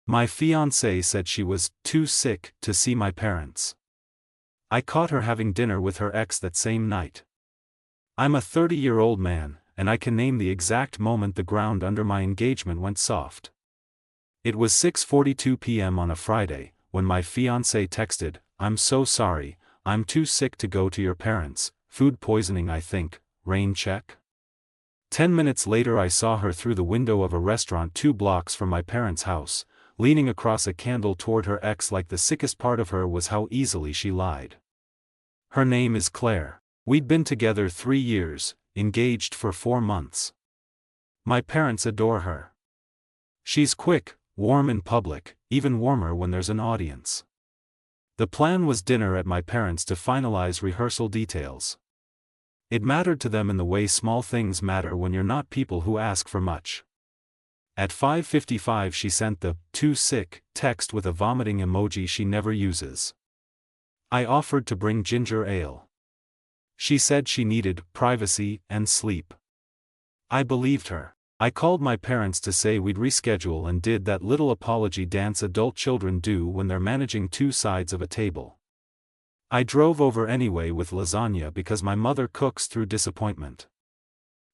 My fiancée said she was too sick to see my parents. I caught her having dinner with her ex that same night. I'm a 30-year-old man, and I can name the exact moment the ground under my engagement went soft. It was 6:42 p.m. on a Friday, when my fiancée texted, "I'm so sorry, I'm too sick to go to your parents, food poisoning I think, rain check?" 10 minutes later I saw her through the window of a restaurant 2 blocks from my parents' house, leaning across a candle toward her ex like the sickest part of her was how easily she lied. Her name is Claire. We'd been together 3 years, engaged for 4 months. My parents adore her. She's quick, warm in public, even warmer when there's an audience. The plan was dinner at my parents' to finalize rehearsal details. It mattered to them in the way small things matter when you're not people who ask for much. At 5:55 she sent the "too sick" text with a vomiting emoji she never uses. I offered to bring ginger ale. She said she needed privacy and sleep. I believed her. I called my parents to say we'd reschedule and did that little apology dance adult children do when they're managing 2 sides of a table. I drove over anyway with lasagna because my mother cooks through disappointment.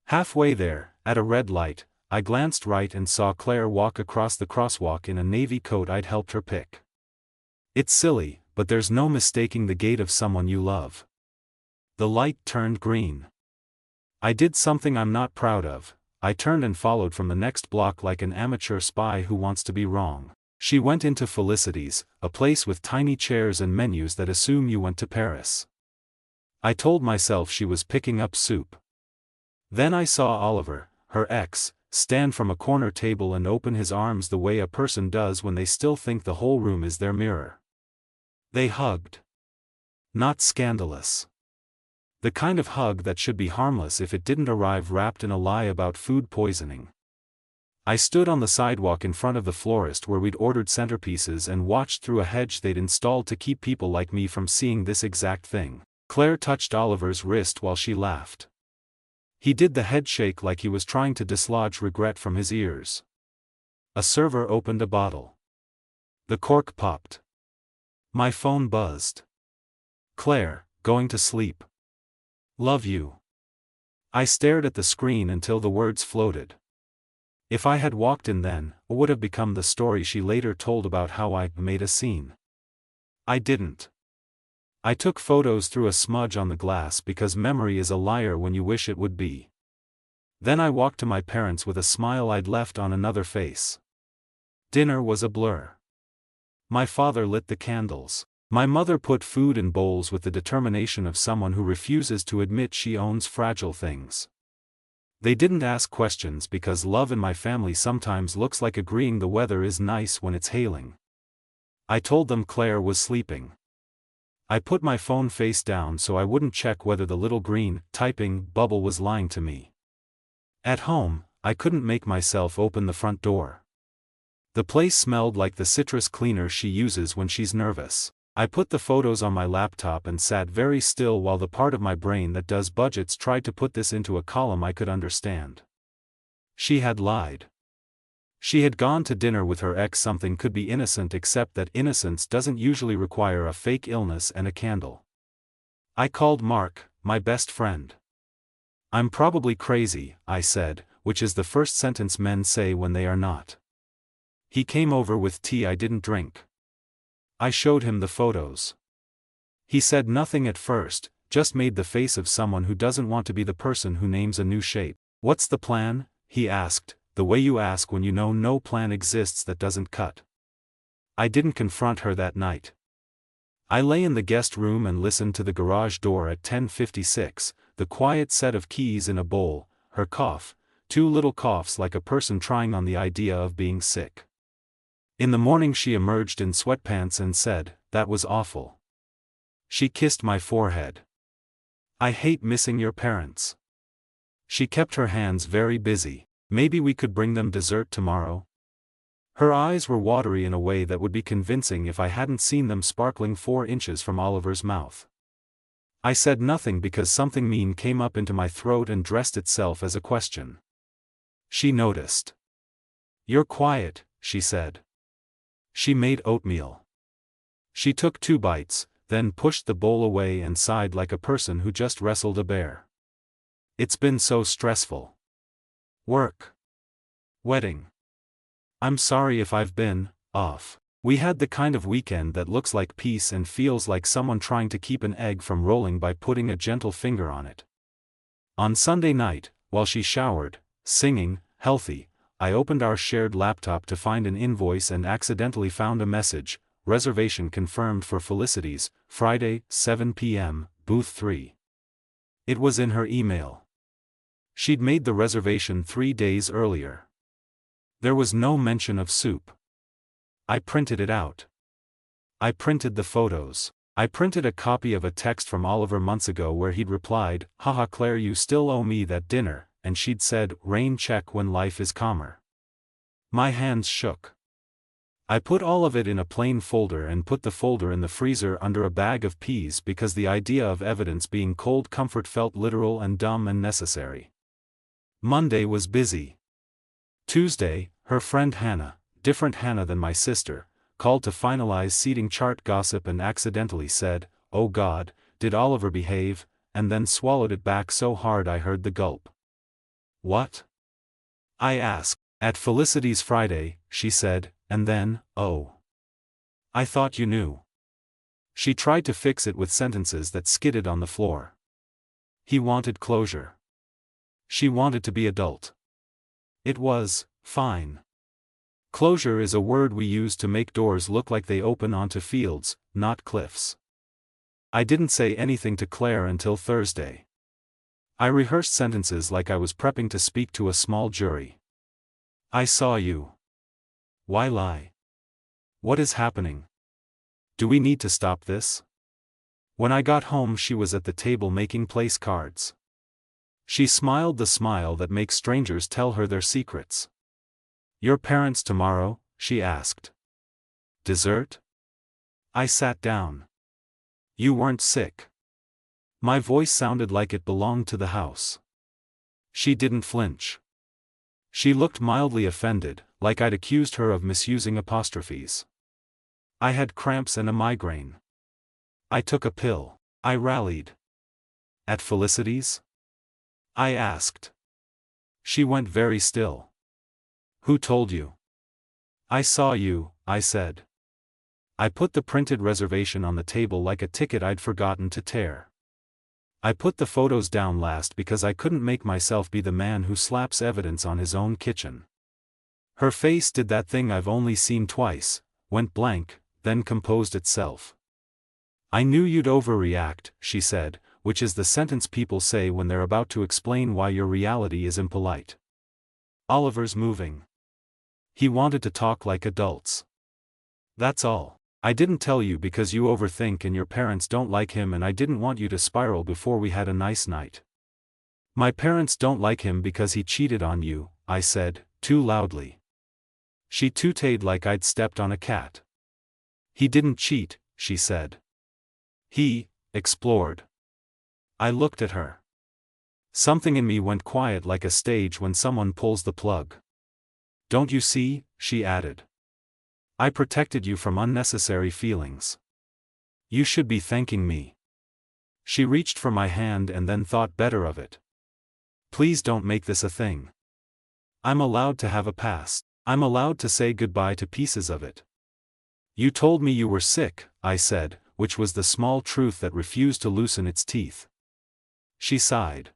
Halfway there, at a red light, I glanced right and saw Claire walk across the crosswalk in a navy coat I'd helped her pick. It's silly, but there's no mistaking the gait of someone you love. The light turned green. I did something I'm not proud of. I turned and followed from the next block like an amateur spy who wants to be wrong. She went into Felicity's, a place with tiny chairs and menus that assume you went to Paris. I told myself she was picking up soup. Then I saw Oliver, her ex, stand from a corner table and open his arms the way a person does when they still think the whole room is their mirror. They hugged. Not scandalous. The kind of hug that should be harmless if it didn't arrive wrapped in a lie about food poisoning. I stood on the sidewalk in front of the florist where we'd ordered centerpieces and watched through a hedge they'd installed to keep people like me from seeing this exact thing. Claire touched Oliver's wrist while she laughed. He did the head shake like he was trying to dislodge regret from his ears. A server opened a bottle. The cork popped. My phone buzzed. Claire, going to sleep. Love you. I stared at the screen until the words floated. If I had walked in then, it would have become the story she later told about how I made a scene. I didn't. I took photos through a smudge on the glass because memory is a liar when you wish it would be. Then I walked to my parents with a smile I'd left on another face. Dinner was a blur. My father lit the candles. My mother put food in bowls with the determination of someone who refuses to admit she owns fragile things. They didn't ask questions because love in my family sometimes looks like agreeing the weather is nice when it's hailing. I told them Claire was sleeping. I put my phone face down so I wouldn't check whether the little green, typing bubble was lying to me. At home, I couldn't make myself open the front door. The place smelled like the citrus cleaner she uses when she's nervous. I put the photos on my laptop and sat very still while the part of my brain that does budgets tried to put this into a column I could understand. She had lied. She had gone to dinner with her ex. Something could be innocent except that innocence doesn't usually require a fake illness and a candle. I called Mark, my best friend. I'm probably crazy, I said, which is the first sentence men say when they are not. He came over with tea I didn't drink. I showed him the photos. He said nothing at first, just made the face of someone who doesn't want to be the person who names a new shape. What's the plan? He asked, the way you ask when you know no plan exists that doesn't cut. I didn't confront her that night. I lay in the guest room and listened to the garage door at 10:56, the quiet set of keys in a bowl, her cough, 2 little coughs like a person trying on the idea of being sick. In the morning she emerged in sweatpants and said, "That was awful." She kissed my forehead. "I hate missing your parents." She kept her hands very busy. "Maybe we could bring them dessert tomorrow?" Her eyes were watery in a way that would be convincing if I hadn't seen them sparkling 4 inches from Oliver's mouth. I said nothing because something mean came up into my throat and dressed itself as a question. She noticed. "You're quiet," she said. She made oatmeal. She took 2 bites, then pushed the bowl away and sighed like a person who just wrestled a bear. It's been so stressful. Work. Wedding. I'm sorry if I've been off. We had the kind of weekend that looks like peace and feels like someone trying to keep an egg from rolling by putting a gentle finger on it. On Sunday night, while she showered, singing, Healthy, I opened our shared laptop to find an invoice and accidentally found a message, reservation confirmed for Felicity's, Friday, 7 p.m., booth 3. It was in her email. She'd made the reservation 3 days earlier. There was no mention of soup. I printed it out. I printed the photos. I printed a copy of a text from Oliver months ago where he'd replied, Haha Claire, you still owe me that dinner, and she'd said, rain check when life is calmer. My hands shook. I put all of it in a plain folder and put the folder in the freezer under a bag of peas because the idea of evidence being cold comfort felt literal and dumb and necessary. Monday was busy. Tuesday, her friend Hannah, different Hannah than my sister, called to finalize seating chart gossip and accidentally said, Oh God, did Oliver behave, and then swallowed it back so hard I heard the gulp. What? I asked. At Felicity's Friday, she said, and then, oh. I thought you knew. She tried to fix it with sentences that skidded on the floor. He wanted closure. She wanted to be adult. It was fine. Closure is a word we use to make doors look like they open onto fields, not cliffs. I didn't say anything to Claire until Thursday. I rehearsed sentences like I was prepping to speak to a small jury. I saw you. Why lie? What is happening? Do we need to stop this? When I got home, she was at the table making place cards. She smiled the smile that makes strangers tell her their secrets. Your parents tomorrow? She asked. Dessert? I sat down. You weren't sick. My voice sounded like it belonged to the house. She didn't flinch. She looked mildly offended, like I'd accused her of misusing apostrophes. I had cramps and a migraine. I took a pill. I rallied. At Felicity's? I asked. She went very still. Who told you? I saw you, I said. I put the printed reservation on the table like a ticket I'd forgotten to tear. I put the photos down last because I couldn't make myself be the man who slaps evidence on his own kitchen. Her face did that thing I've only seen twice, went blank, then composed itself. I knew you'd overreact, she said, which is the sentence people say when they're about to explain why your reality is impolite. Oliver's moving. He wanted to talk like adults. That's all. I didn't tell you because you overthink and your parents don't like him, and I didn't want you to spiral before we had a nice night. My parents don't like him because he cheated on you, I said, too loudly. She tooted like I'd stepped on a cat. He didn't cheat, she said. He explored. I looked at her. Something in me went quiet like a stage when someone pulls the plug. Don't you see, she added. I protected you from unnecessary feelings. You should be thanking me. She reached for my hand and then thought better of it. Please don't make this a thing. I'm allowed to have a past. I'm allowed to say goodbye to pieces of it. You told me you were sick, I said, which was the small truth that refused to loosen its teeth. She sighed.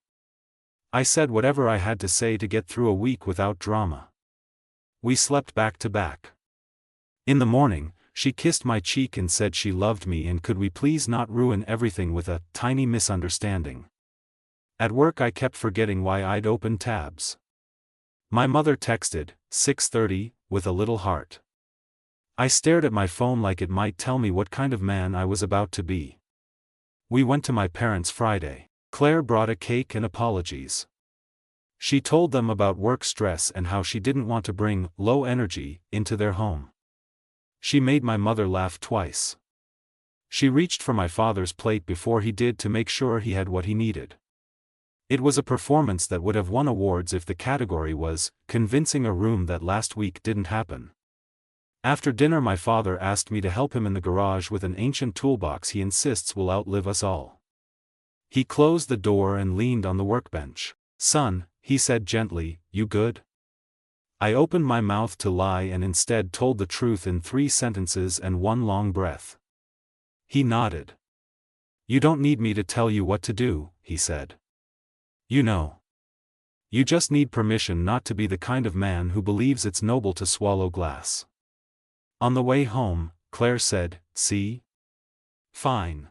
I said whatever I had to say to get through a week without drama. We slept back to back. In the morning, she kissed my cheek and said she loved me and could we please not ruin everything with a tiny misunderstanding. At work I kept forgetting why I'd opened tabs. My mother texted, 6:30, with a little heart. I stared at my phone like it might tell me what kind of man I was about to be. We went to my parents Friday. Claire brought a cake and apologies. She told them about work stress and how she didn't want to bring low energy into their home. She made my mother laugh twice. She reached for my father's plate before he did to make sure he had what he needed. It was a performance that would have won awards if the category was convincing a room that last week didn't happen. After dinner my father asked me to help him in the garage with an ancient toolbox he insists will outlive us all. He closed the door and leaned on the workbench. "Son," he said gently, "you good?" I opened my mouth to lie and instead told the truth in 3 sentences and one long breath. He nodded. "You don't need me to tell you what to do," he said. "You know. You just need permission not to be the kind of man who believes it's noble to swallow glass." On the way home, Claire said, "See? Fine."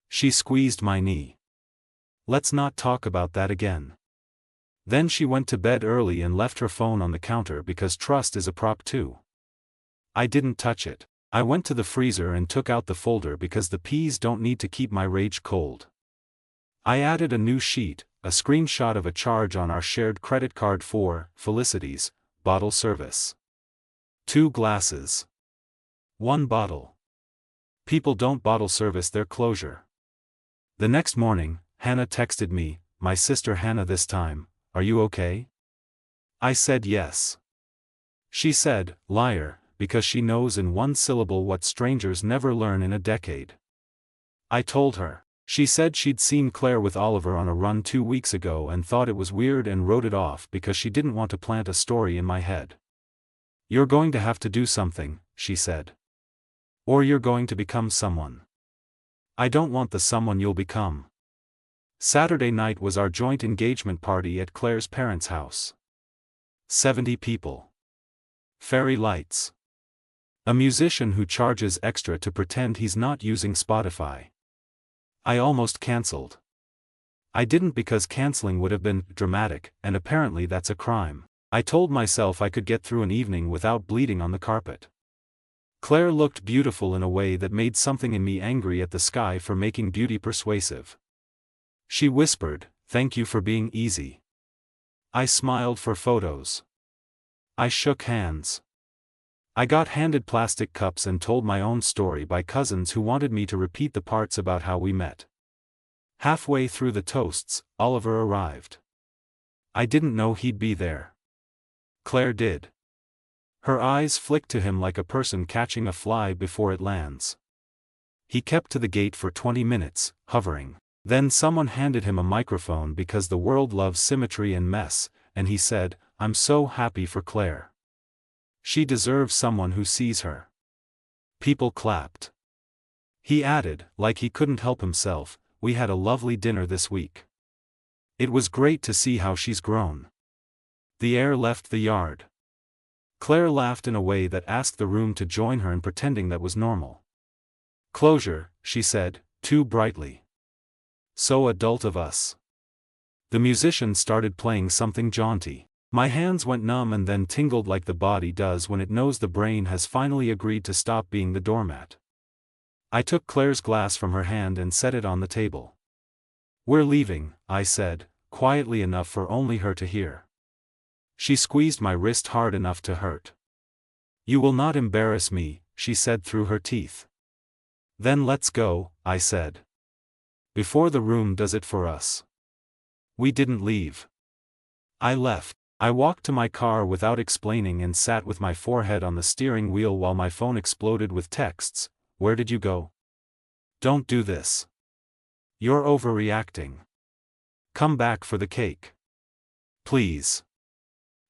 She squeezed my knee. "Let's not talk about that again." Then she went to bed early and left her phone on the counter because trust is a prop too. I didn't touch it. I went to the freezer and took out the folder because the peas don't need to keep my rage cold. I added a new sheet, a screenshot of a charge on our shared credit card for Felicity's bottle service. 2 glasses. 1 bottle. People don't bottle service their closure. The next morning, Hannah texted me, my sister Hannah this time, "Are you okay?" I said yes. She said, "Liar," because she knows in 1 syllable what strangers never learn in a decade. I told her. She said she'd seen Claire with Oliver on a run 2 weeks ago and thought it was weird and wrote it off because she didn't want to plant a story in my head. "You're going to have to do something," she said. "Or you're going to become someone. I don't want the someone you'll become." Saturday night was our joint engagement party at Claire's parents' house. 70 people. Fairy lights. A musician who charges extra to pretend he's not using Spotify. I almost cancelled. I didn't because cancelling would have been dramatic, and apparently that's a crime. I told myself I could get through an evening without bleeding on the carpet. Claire looked beautiful in a way that made something in me angry at the sky for making beauty persuasive. She whispered, "Thank you for being easy." I smiled for photos. I shook hands. I got handed plastic cups and told my own story by cousins who wanted me to repeat the parts about how we met. Halfway through the toasts, Oliver arrived. I didn't know he'd be there. Claire did. Her eyes flicked to him like a person catching a fly before it lands. He kept to the gate for 20 minutes, hovering. Then someone handed him a microphone because the world loves symmetry and mess, and he said, "I'm so happy for Claire. She deserves someone who sees her." People clapped. He added, like he couldn't help himself, "We had a lovely dinner this week. It was great to see how she's grown." The air left the yard. Claire laughed in a way that asked the room to join her in pretending that was normal. "Closure," she said, too brightly. "So adult of us." The musician started playing something jaunty. My hands went numb and then tingled like the body does when it knows the brain has finally agreed to stop being the doormat. I took Claire's glass from her hand and set it on the table. "We're leaving," I said, quietly enough for only her to hear. She squeezed my wrist hard enough to hurt. "You will not embarrass me," she said through her teeth. "Then let's go," I said. "Before the room does it for us." We didn't leave. I left. I walked to my car without explaining and sat with my forehead on the steering wheel while my phone exploded with texts. "Where did you go? Don't do this. You're overreacting. Come back for the cake. Please."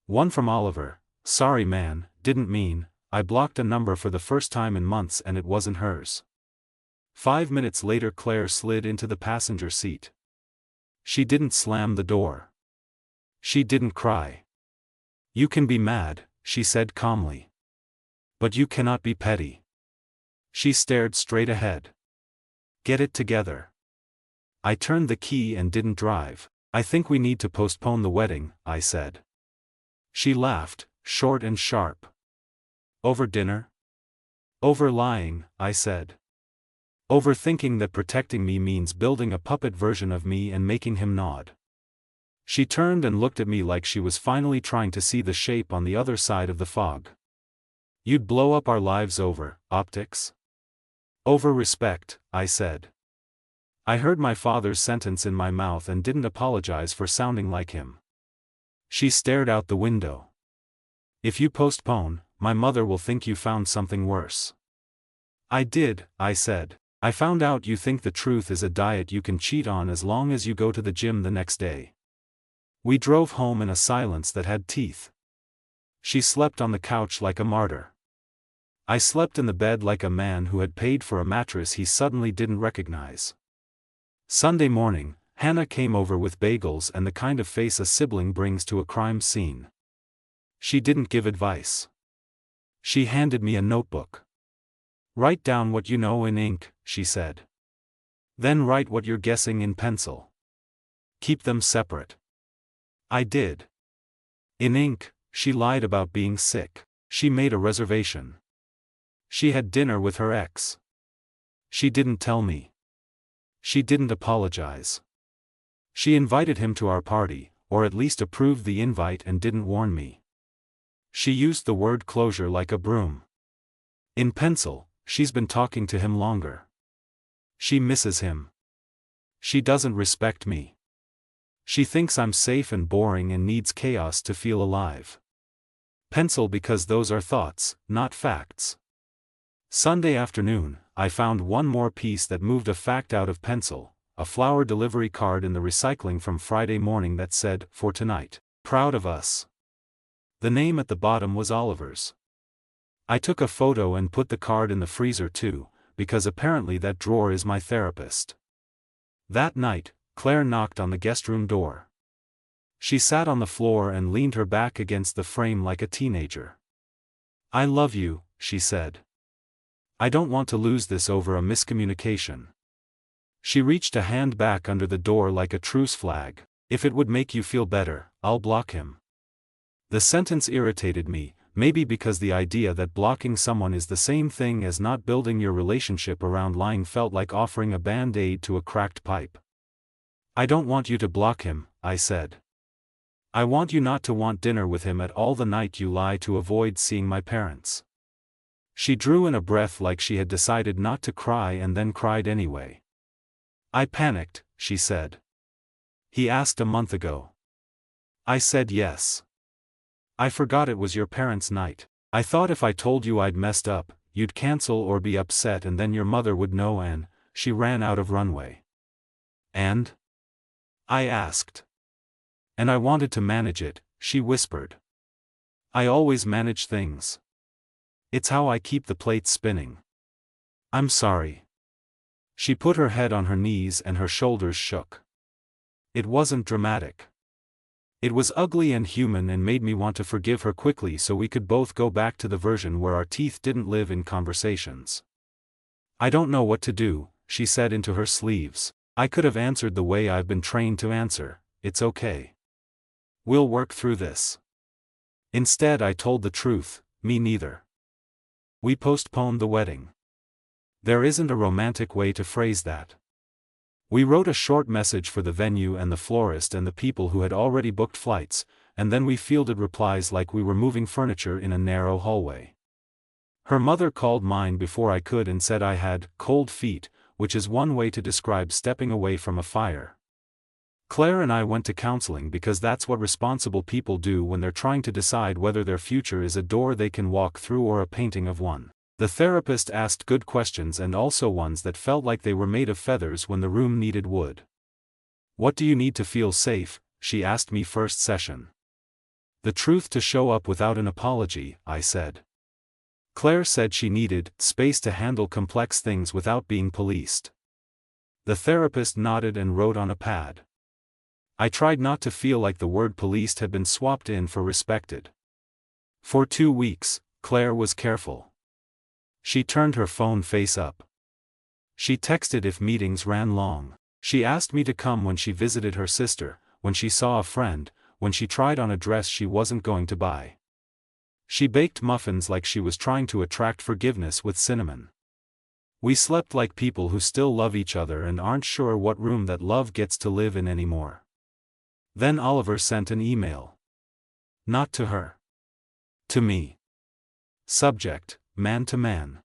One from Oliver, "Sorry man, didn't mean, I blocked a number for the first time in months and it wasn't hers." 5 minutes later Claire slid into the passenger seat. She didn't slam the door. She didn't cry. "You can be mad," she said calmly. "But you cannot be petty." She stared straight ahead. "Get it together." I turned the key and didn't drive. "I think we need to postpone the wedding," I said. She laughed, short and sharp. "Over dinner?" "Over lying," I said. "Over thinking that protecting me means building a puppet version of me and making him nod." She turned and looked at me like she was finally trying to see the shape on the other side of the fog. "You'd blow up our lives over optics?" "Over respect," I said. I heard my father's sentence in my mouth and didn't apologize for sounding like him. She stared out the window. "If you postpone, my mother will think you found something worse. I did, I said. I found out you think the truth is a diet you can cheat on as long as you go to the gym the next day. We drove home in a silence that had teeth. She slept on the couch like a martyr. I slept in the bed like a man who had paid for a mattress he suddenly didn't recognize. Sunday morning, Hannah came over with bagels and the kind of face a sibling brings to a crime scene. She didn't give advice. She handed me a notebook. "Write down what you know in ink," she said. "Then write what you're guessing in pencil. Keep them separate." I did. In ink, she lied about being sick. She made a reservation. She had dinner with her ex. She didn't tell me. She didn't apologize. She invited him to our party, or at least approved the invite and didn't warn me. She used the word closure like a broom. In pencil, she's been talking to him longer. She misses him. She doesn't respect me. She thinks I'm safe and boring and needs chaos to feel alive. Pencil because those are thoughts, not facts. Sunday afternoon, I found one more piece that moved a fact out of pencil, a flower delivery card in the recycling from Friday morning that said, "For tonight, proud of us." The name at the bottom was Oliver's. I took a photo and put the card in the freezer too, because apparently that drawer is my therapist. That night, Claire knocked on the guest room door. She sat on the floor and leaned her back against the frame like a teenager. "I love you," she said. "I don't want to lose this over a miscommunication." She reached a hand back under the door like a truce flag. "If it would make you feel better, I'll block him." The sentence irritated me, maybe because the idea that blocking someone is the same thing as not building your relationship around lying felt like offering a band-aid to a cracked pipe. "I don't want you to block him," I said. "I want you not to want dinner with him at all the night you lie to avoid seeing my parents." She drew in a breath like she had decided not to cry and then cried anyway. "I panicked," she said. "He asked a month ago." I said yes. "I forgot it was your parents' night. I thought if I told you I'd messed up, you'd cancel or be upset and then your mother would know and..." She ran out of runway. "And?" I asked. "And I wanted to manage it," she whispered. "I always manage things. It's how I keep the plate spinning." "I'm sorry." She put her head on her knees and her shoulders shook. It wasn't dramatic. It was ugly and human and made me want to forgive her quickly so we could both go back to the version where our teeth didn't live in conversations. "I don't know what to do," she said into her sleeves. "I could have answered the way I've been trained to answer, 'It's okay. We'll work through this.' Instead I told the truth, 'Me neither.' We postponed the wedding. There isn't a romantic way to phrase that. We wrote a short message for the venue and the florist and the people who had already booked flights, and then we fielded replies like we were moving furniture in a narrow hallway. Her mother called mine before I could and said I had cold feet, which is one way to describe stepping away from a fire. Claire and I went to counseling because that's what responsible people do when they're trying to decide whether their future is a door they can walk through or a painting of one. The therapist asked good questions and also ones that felt like they were made of feathers when the room needed wood. "What do you need to feel safe?" she asked me first session. "The truth to show up without an apology," I said. Claire said she needed space to handle complex things without being policed. The therapist nodded and wrote on a pad. I tried not to feel like the word policed had been swapped in for respected. For 2 weeks, Claire was careful. She turned her phone face up. She texted if meetings ran long. She asked me to come when she visited her sister, when she saw a friend, when she tried on a dress she wasn't going to buy. She baked muffins like she was trying to attract forgiveness with cinnamon. We slept like people who still love each other and aren't sure what room that love gets to live in anymore. Then Oliver sent an email. Not to her. To me. Subject, man to man.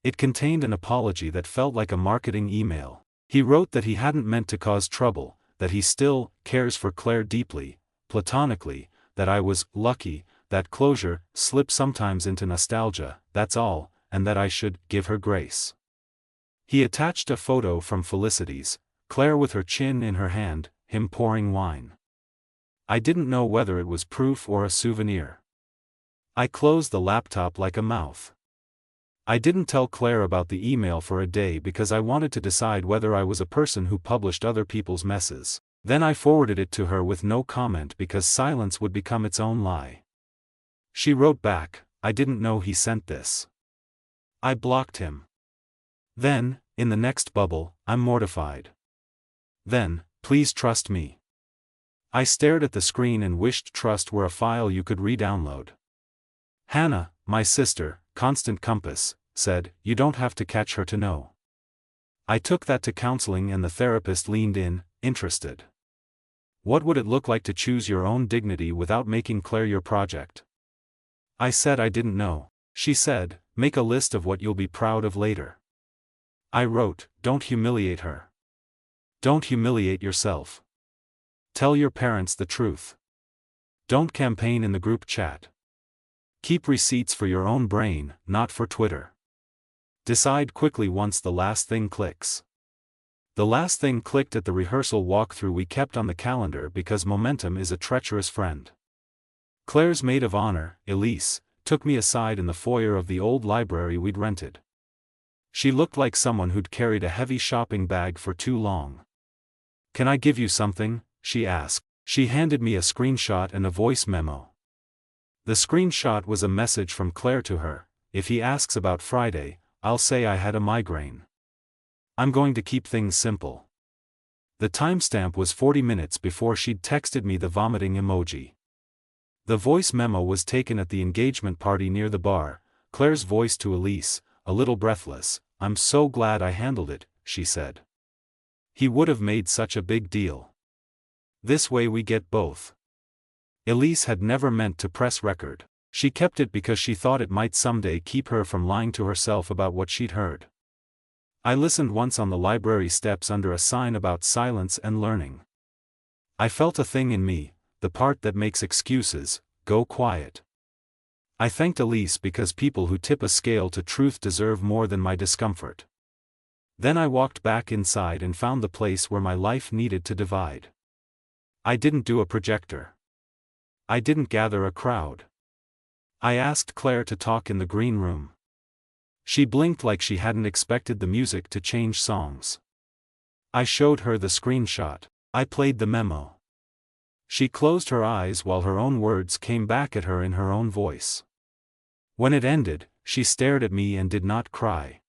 It contained an apology that felt like a marketing email. He wrote that he hadn't meant to cause trouble, that he still cares for Claire deeply, platonically, that I was lucky, that closure slips sometimes into nostalgia, that's all, and that I should give her grace. He attached a photo from Felicity's, Claire with her chin in her hand, him pouring wine. I didn't know whether it was proof or a souvenir. I closed the laptop like a mouth. I didn't tell Claire about the email for a day because I wanted to decide whether I was a person who published other people's messes. Then I forwarded it to her with no comment because silence would become its own lie. She wrote back, "I didn't know he sent this." I blocked him. Then, in the next bubble, "I'm mortified." Then, "Please trust me." I stared at the screen and wished trust were a file you could re-download. Hannah, my sister, constant compass, said, "You don't have to catch her to know." I took that to counseling and the therapist leaned in, interested. "What would it look like to choose your own dignity without making Claire your project?" I said I didn't know. She said, "Make a list of what you'll be proud of later." I wrote, "Don't humiliate her. Don't humiliate yourself. Tell your parents the truth. Don't campaign in the group chat. Keep receipts for your own brain, not for Twitter. Decide quickly once the last thing clicks." The last thing clicked at the rehearsal walkthrough we kept on the calendar because momentum is a treacherous friend. Claire's maid of honor, Elise, took me aside in the foyer of the old library we'd rented. She looked like someone who'd carried a heavy shopping bag for too long. "Can I give you something?" she asked. She handed me a screenshot and a voice memo. The screenshot was a message from Claire to her: "If he asks about Friday, I'll say I had a migraine. I'm going to keep things simple." The timestamp was 40 minutes before she'd texted me the vomiting emoji. The voice memo was taken at the engagement party near the bar, Claire's voice to Elise, a little breathless. "I'm so glad I handled it," she said. "He would have made such a big deal. This way we get both." Elise had never meant to press record. She kept it because she thought it might someday keep her from lying to herself about what she'd heard. I listened once on the library steps under a sign about silence and learning. I felt a thing in me, the part that makes excuses go quiet. I thanked Elise because people who tip a scale to truth deserve more than my discomfort. Then I walked back inside and found the place where my life needed to divide. I didn't do a projector. I didn't gather a crowd. I asked Claire to talk in the green room. She blinked like she hadn't expected the music to change songs. I showed her the screenshot. I played the memo. She closed her eyes while her own words came back at her in her own voice. When it ended, she stared at me and did not cry.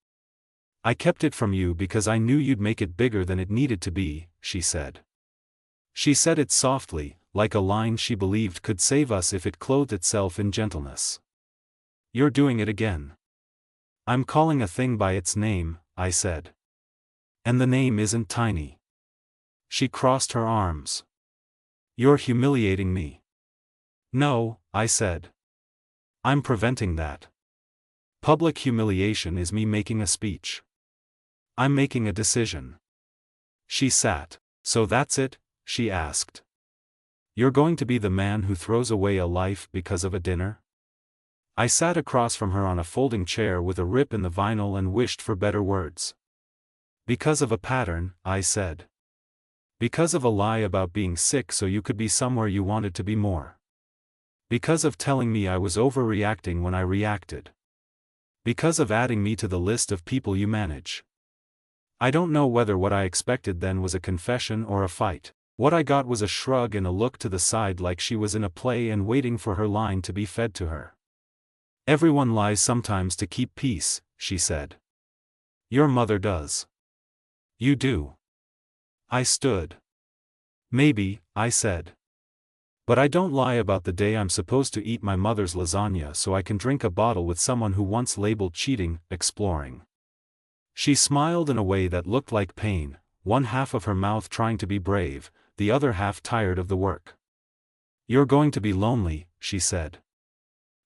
"I kept it from you because I knew you'd make it bigger than it needed to be," she said. She said it softly, like a line she believed could save us if it clothed itself in gentleness. "You're doing it again." "I'm calling a thing by its name," I said. "And the name isn't tiny." She crossed her arms. "You're humiliating me." "No," I said. "I'm preventing that. Public humiliation is me making a speech. I'm making a decision." She sat. "So that's it?" she asked. "You're going to be the man who throws away a life because of a dinner?" I sat across from her on a folding chair with a rip in the vinyl and wished for better words. "Because of a pattern," I said. "Because of a lie about being sick so you could be somewhere you wanted to be more. Because of telling me I was overreacting when I reacted. Because of adding me to the list of people you manage." I don't know whether what I expected then was a confession or a fight. What I got was a shrug and a look to the side like she was in a play and waiting for her line to be fed to her. "Everyone lies sometimes to keep peace," she said. "Your mother does. You do." I stood. "Maybe," I said. "But I don't lie about the day I'm supposed to eat my mother's lasagna so I can drink a bottle with someone who once labeled cheating, exploring." She smiled in a way that looked like pain, one half of her mouth trying to be brave, the other half tired of the work. "You're going to be lonely," she said.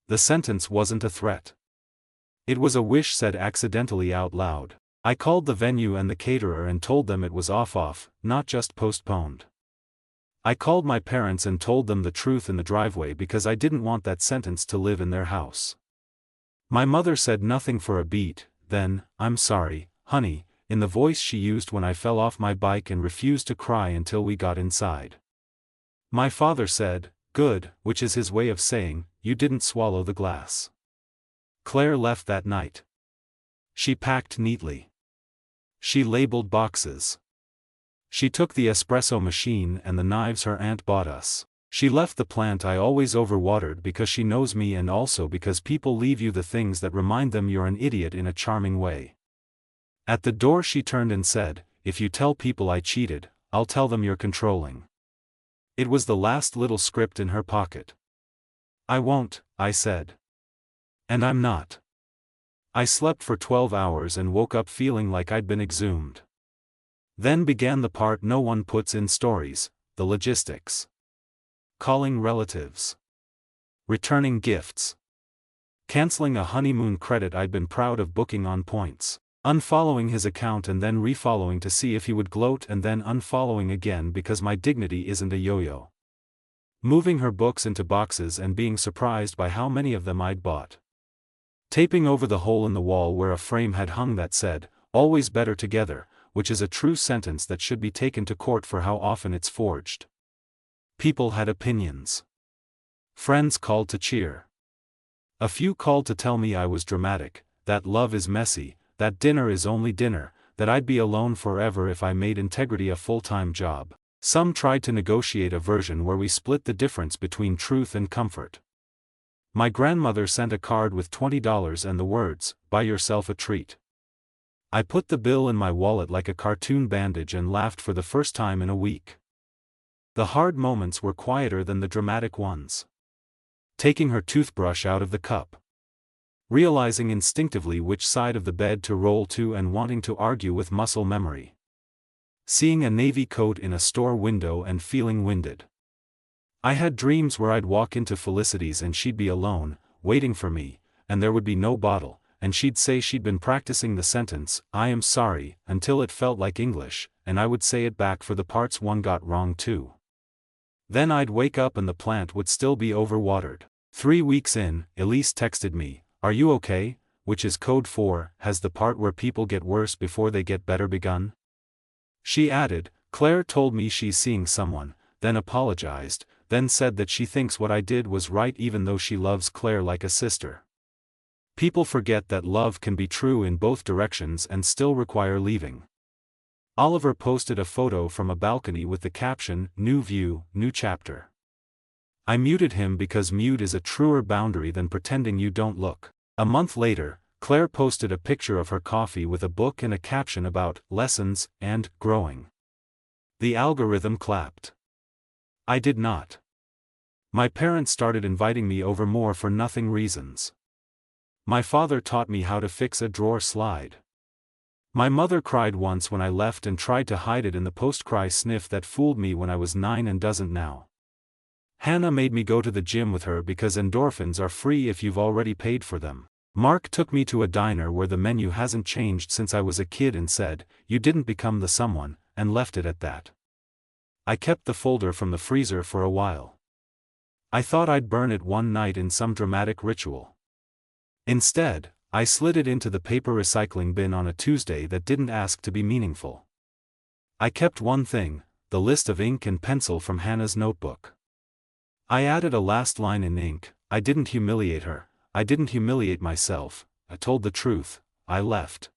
The sentence wasn't a threat. It was a wish said accidentally out loud. I called the venue and the caterer and told them it was off, not just postponed. I called my parents and told them the truth in the driveway because I didn't want that sentence to live in their house. My mother said nothing for a beat, then, "I'm sorry, honey," in the voice she used when I fell off my bike and refused to cry until we got inside. My father said, "Good," which is his way of saying, "You didn't swallow the glass." Claire left that night. She packed neatly. She labeled boxes. She took the espresso machine and the knives her aunt bought us. She left the plant I always overwatered because she knows me and also because people leave you the things that remind them you're an idiot in a charming way. At the door she turned and said, "If you tell people I cheated, I'll tell them you're controlling." It was the last little script in her pocket. "I won't," I said. "And I'm not." I slept for 12 hours and woke up feeling like I'd been exhumed. Then began the part no one puts in stories, the logistics. Calling relatives. Returning gifts. Canceling a honeymoon credit I'd been proud of booking on points. Unfollowing his account and then refollowing to see if he would gloat and then unfollowing again because my dignity isn't a yo-yo. Moving her books into boxes and being surprised by how many of them I'd bought. Taping over the hole in the wall where a frame had hung that said, "Always better together," which is a true sentence that should be taken to court for how often it's forged. People had opinions. Friends called to cheer. A few called to tell me I was dramatic, that love is messy, that dinner is only dinner, that I'd be alone forever if I made integrity a full-time job. Some tried to negotiate a version where we split the difference between truth and comfort. My grandmother sent a card with $20 and the words, "Buy yourself a treat." I put the bill in my wallet like a cartoon bandage and laughed for the first time in a week. The hard moments were quieter than the dramatic ones. Taking her toothbrush out of the cup. Realizing instinctively which side of the bed to roll to and wanting to argue with muscle memory. Seeing a navy coat in a store window and feeling winded. I had dreams where I'd walk into Felicity's and she'd be alone, waiting for me, and there would be no bottle, and she'd say she'd been practicing the sentence, "I am sorry," until it felt like English, and I would say it back for the parts one got wrong too. Then I'd wake up and the plant would still be overwatered. 3 weeks in, Elise texted me, "Are you okay?" which is code for, "Has the part where people get worse before they get better begun?" She added, "Claire told me she's seeing someone," then apologized, then said that she thinks what I did was right even though she loves Claire like a sister. People forget that love can be true in both directions and still require leaving. Oliver posted a photo from a balcony with the caption, "New view, new chapter." I muted him because mute is a truer boundary than pretending you don't look. A month later, Claire posted a picture of her coffee with a book and a caption about lessons and growing. The algorithm clapped. I did not. My parents started inviting me over more for nothing reasons. My father taught me how to fix a drawer slide. My mother cried once when I left and tried to hide it in the post-cry sniff that fooled me when I was 9 and doesn't now. Hannah made me go to the gym with her because endorphins are free if you've already paid for them. Mark took me to a diner where the menu hasn't changed since I was a kid and said, "You didn't become the someone," and left it at that. I kept the folder from the freezer for a while. I thought I'd burn it one night in some dramatic ritual. Instead, I slid it into the paper recycling bin on a Tuesday that didn't ask to be meaningful. I kept one thing, the list of ink and pencil from Hannah's notebook. I added a last line in ink, "I didn't humiliate her, I didn't humiliate myself, I told the truth, I left."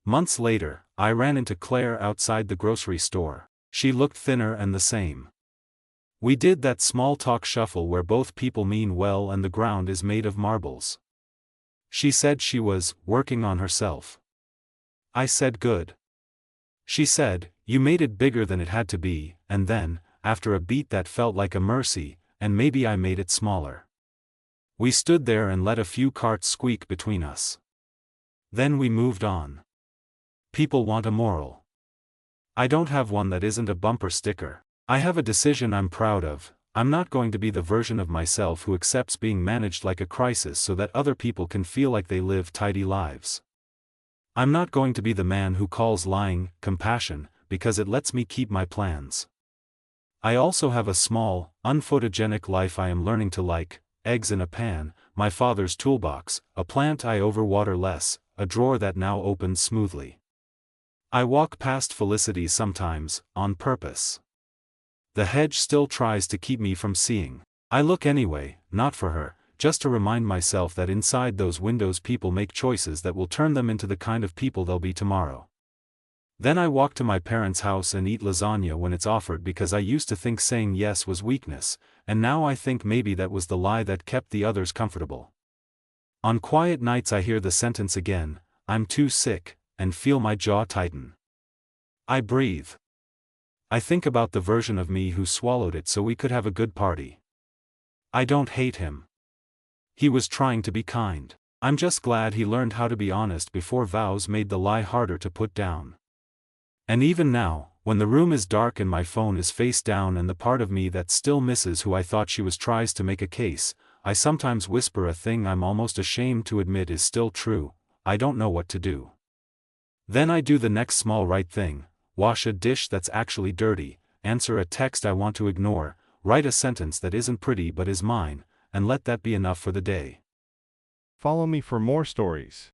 Months later, I ran into Claire outside the grocery store. She looked thinner and the same. We did that small talk shuffle where both people mean well and the ground is made of marbles. She said she was working on herself. I said good. She said, "You made it bigger than it had to be," and then, after a beat that felt like a mercy, "And maybe I made it smaller." We stood there and let a few carts squeak between us. Then we moved on. People want a moral. I don't have one that isn't a bumper sticker. I have a decision I'm proud of. I'm not going to be the version of myself who accepts being managed like a crisis so that other people can feel like they live tidy lives. I'm not going to be the man who calls lying compassion, because it lets me keep my plans. I also have a small, unphotogenic life I am learning to like: eggs in a pan, my father's toolbox, a plant I overwater less, a drawer that now opens smoothly. I walk past Felicity sometimes, on purpose. The hedge still tries to keep me from seeing. I look anyway, not for her, just to remind myself that inside those windows people make choices that will turn them into the kind of people they'll be tomorrow. Then I walk to my parents' house and eat lasagna when it's offered, because I used to think saying yes was weakness, and now I think maybe that was the lie that kept the others comfortable. On quiet nights I hear the sentence again, "I'm too sick," and feel my jaw tighten. I breathe. I think about the version of me who swallowed it so we could have a good party. I don't hate him. He was trying to be kind. I'm just glad he learned how to be honest before vows made the lie harder to put down. And even now, when the room is dark and my phone is face down and the part of me that still misses who I thought she was tries to make a case, I sometimes whisper a thing I'm almost ashamed to admit is still true: I don't know what to do. Then I do the next small right thing: wash a dish that's actually dirty, answer a text I want to ignore, write a sentence that isn't pretty but is mine, and let that be enough for the day. Follow me for more stories.